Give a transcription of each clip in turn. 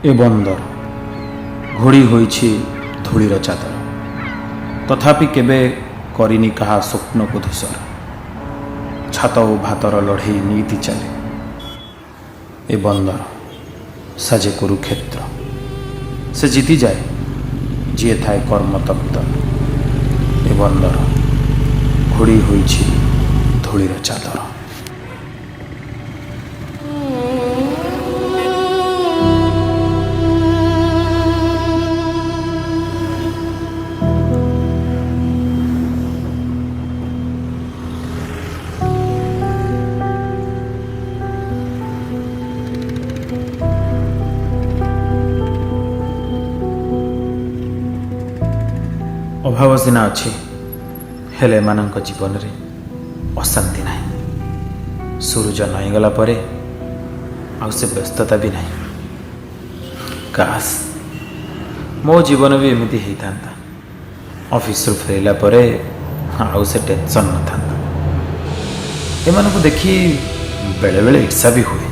ए बंदर घोड़ी होइछि धूलीर चादर, तथापि केबे करिनी कहा स्वप्न को धूसर। छात ओ भातर लड़े नीति चले। ए बंदर साजे कुरुक्षेत्र, से जीति जाए जी थाए कर्मतप्त। ए बंदर घोड़ी होइछि धूलीर चादर। अभाव सिना अच्छी हेले एमानंक जीवन रे अशांति नहीं। सूरज नईगला परे आउ से व्यस्तता भी नहीं। काश मो जीवन भी एमती होता। ऑफिस फेरला परे आउ से टेंशन न था। एमान को देखी बेले बेले ईर्षा भी हुए।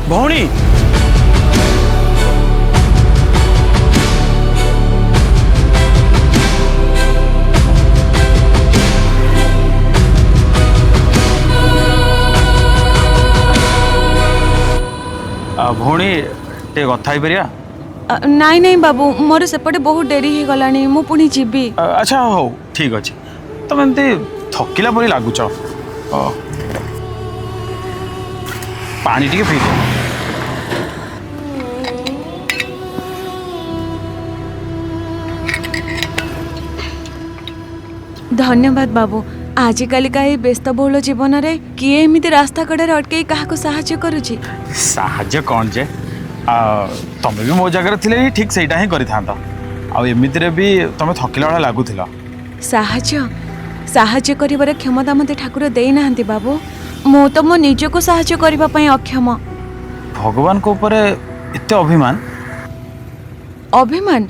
भौणी भौणी टे कथा ही परिया। नाई नाई बाबू मोर सेपटे बहुत डेरी हो गलानी मु पुणी जीबी। अच्छा हो ठीक अच्छे। तुम एमती थकिला परी लगुच पानी टी पी दे। धन्यवाद बाबू। आजिकाली का व्यस्तबहुल जीवन रे किए एमिति रास्ता कड़े अटके क्या साहाय्य करुची। साहाय्य कौन जे तमें भी मो जगह थिले ठीक सेटा ही करिथांता। आ एमिति रे भी तमे थकिला वाला लागुथिला। साहाय्य करिबार क्षमता मते ठाकुर देई नाहंती बाबू। मु तो मो निजको साहाय्य करिबा पई अक्षम। भगवान को ऊपर एते अभिमान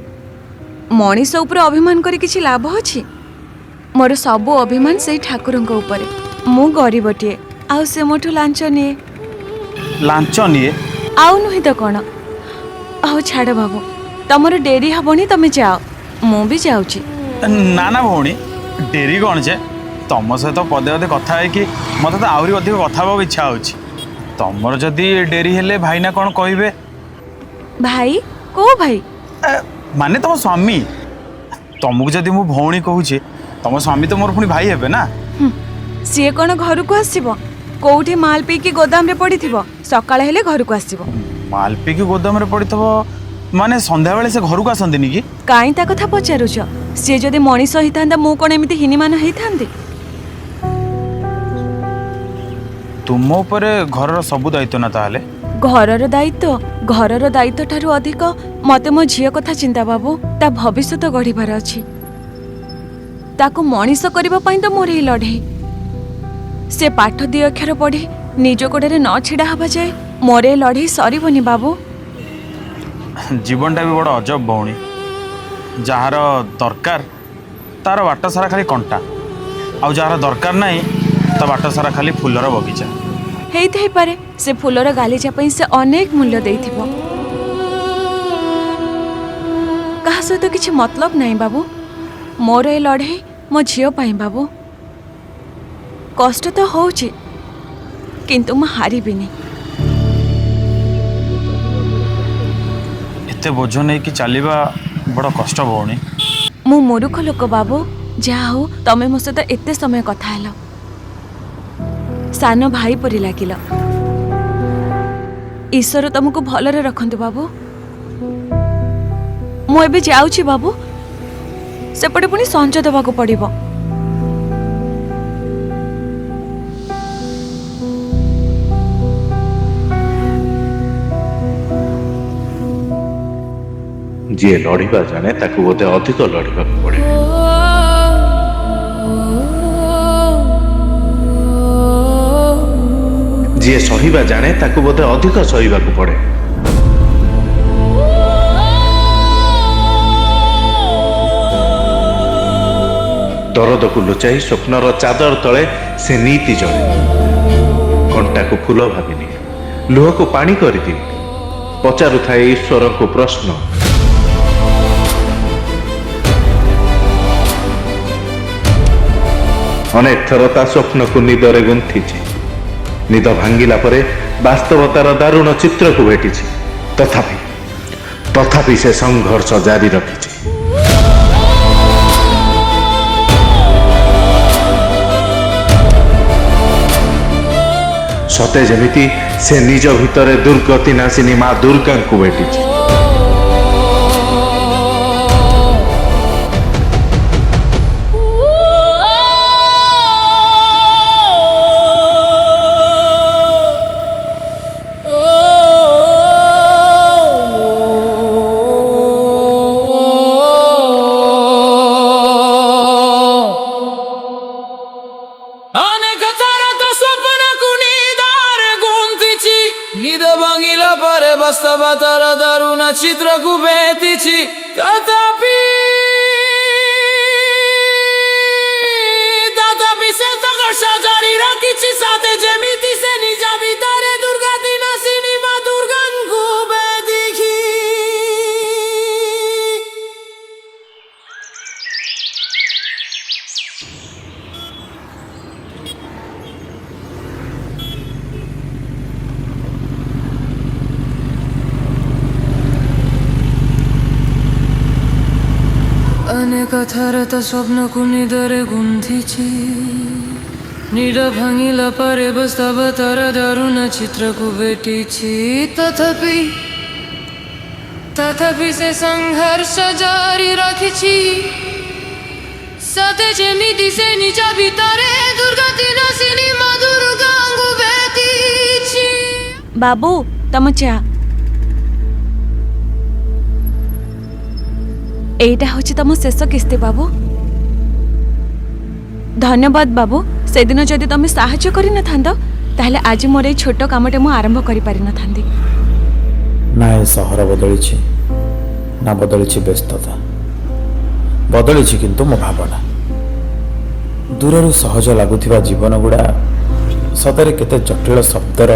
मनीष ऊपर अभिमान करी किछि लाभ अछि। मोर सबु अभिमान से ठाकुरंक ऊपर। मु गरीबटिए आउ से मोठु लांच निये आउ नुही तो कौन। आउ छाड़ बाबू तमर डेरी हबनी तमे जाओ मु भी जाउची। ना ना भौणी डेरी कौन जे तुम सहित पदे पदे कथा है कि मत तो आहरी अधिक कथा हवा इच्छा होची। तमर जदि डेरी हेले भाई ना कौन कहिबे। भाई को भाई माने तुम स्वामी। तुमको जदि मु भौणी कहूची तुम स्वामी तो मोर पुणी भाई हेबे ना। सी कौन घर को आसीबो कोठी माल पी की गोदाम रे पड़ी थिबो सकाळ हेले घर को आसीबो। माल पी की गोदाम रे पड़ी थबो माने संध्या बेले से घर को आसंदिनी कि काई ता कथा पचारुछ। सी जदि मनीष हितांदा मु कोन एमिति हिनीमान हेइथांदी। तुम ऊपर घर सब दायित्व ना ताले। घरर दायित्व ठारू अधिक मते मो झियो कथा चिंता बाबू। ता भविष्यत गढ़िबार अछि। ताको मनीष करबा पई तो मोर ही लढई। से पाठ दी अक्षर पढ़ी निज गोड़े न छिड़ा हवा जाए मोर ए लड़ई सरीबनी बाबू। जीवनटा भी बड़ अजब भौणी। जार दरकार तार बाट सारा खाली कंटा आउ जार दरकार नहीं ता बाट सारा खाली फुलर बगीचा। हेई पारे से फुलर गालीचा पई से अनेक मूल्य देइथिबो। कहा सहित तो किछि मतलब नहीं बाबू। मोर ए लड़ई मो झियो पाई बाबू। कष्ट तो होउची किंतु मैं हारिबिनी। एते बोझ नहीं कि चलिबा बड़ कष्ट भौणी। मु मूर्ख लोक बाबू। जहा हो तमे मो सहित एते समय कथा हेलो। सान भाई परी लागिल। ईश्वर तुमको भलरे रखंतु बाबू। मु एबे जाउची बाबू। सेपटे पुणी संच देवाक पड़िबो। जी लड़िबा जाने ताकू बोधे अधिक लड़िबा पड़े। जी सहिबा जाने ताकू बोधे अधिक सहिबा पड़े। दरद को लुचाई स्वप्नर चादर तले से नीति जड़े। कंटा को फूल भाविनी, लुह को पानी करदी, पचारु थाए ईश्वर को प्रश्न। अनेक थर ता स्वप्न को निदरे गुंथि, निद भांगिला परे वास्तवतार दारुण चित्र को भेटी। तथापि से संघर्ष जारी रखी। सते जमिति से निज भितरे दुर्गति नासिनी माँ दुर्गा को भेटी। বাস্তবতার দারুণ চিত্র কুবেতিছি তথাপি সে সংঘর্ষ জারি রাখিছি সাথে যেমিতি সে নিজ ভিতরে দুর্গতি নাসিনী মা দুর্গাঙ্কু বেদিখি। अनेक थरत स्वप्न को निदरे गुंथिछि, निड भांगिला परे वास्तवतार दारुण चित्र को भेटिछि। तथापि से संघर्ष जारी रखिछि सते जेमिति से निज भितरे दुर्गति नासिनी मा दुर्गांगु भेटिछि। बाबू तम चा এইটা হচ্ছে তম শেষ কিস্তি বাবু। ধন্যবাদ বাবু। সেদিন যদি তুমি সাহায্য করে না থান্দ তাহলে আজ মোর এই ছোট কামটা মু আরম্ভ করে পারি না থান্দি। না এ সহর বদলিছি, না বদলিছি ব্যস্ততা, বদলিছি কিন্তু মো ভাবনা। দূরରୁ ସହଜ ଲାଗୁଥିବା ଜୀବନ ଗୁଡ଼ା ସତରେ କେତେ ଜଟିଳ ଶବ୍ଦର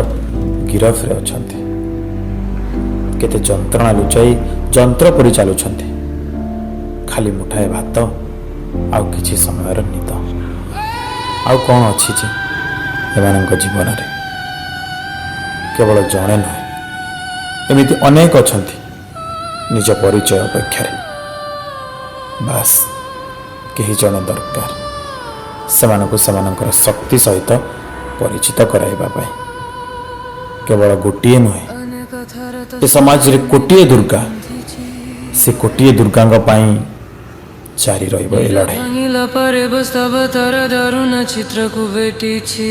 ଗିରଫରେ ଅଛନ୍ତି, କେତେ ଯନ୍ତ୍ରଣା ଲୁଚାଇ ଯନ୍ତ୍ର ପରି ଚାଲୁଛନ୍ତି। ଖାଲି ମୁଠାଏ ଭାତ ଆଉ କିଛି ସମୟର ନିଦ, ଆଉ କ'ଣ ଅଛି ଯେ ଏମାନଙ୍କ ଜୀବନରେ? କେବଳ ଜଣେ ନୁହେଁ, ଏମିତି ଅନେକ ଅଛନ୍ତି ନିଜ ପରିଚୟ ଅପେକ୍ଷାରେ। ବାସ୍ କେହି ଜଣେ ଦରକାର ସେମାନଙ୍କୁ ସେମାନଙ୍କର ଶକ୍ତି ସହିତ ପରିଚିତ କରାଇବା ପାଇଁ। କେବଳ ଗୋଟିଏ ନୁହେଁ, ଏ ସମାଜରେ କୋଟିଏ ଦୁର୍ଗା, ସେ କୋଟିଏ ଦୁର୍ଗାଙ୍କ ପାଇଁ ଜାରି ରହିବ ଏ ଲଢ଼େଇ। ଭାଙ୍ଗିଲା ପରେ ବାସ୍ତବତାର ଦାରୁଣ ଚିତ୍ରକୁ ଭେଟିଛି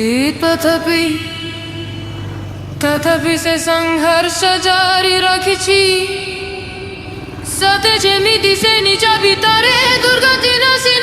ତଥାପି ସେ ସଂଘର୍ଷ ଜାରି ରଖିଛି ସତେ ଯେମିତି ସେ ନିଜ ଭିତରେ ଦୁର୍ଗତି ନାସିନୀ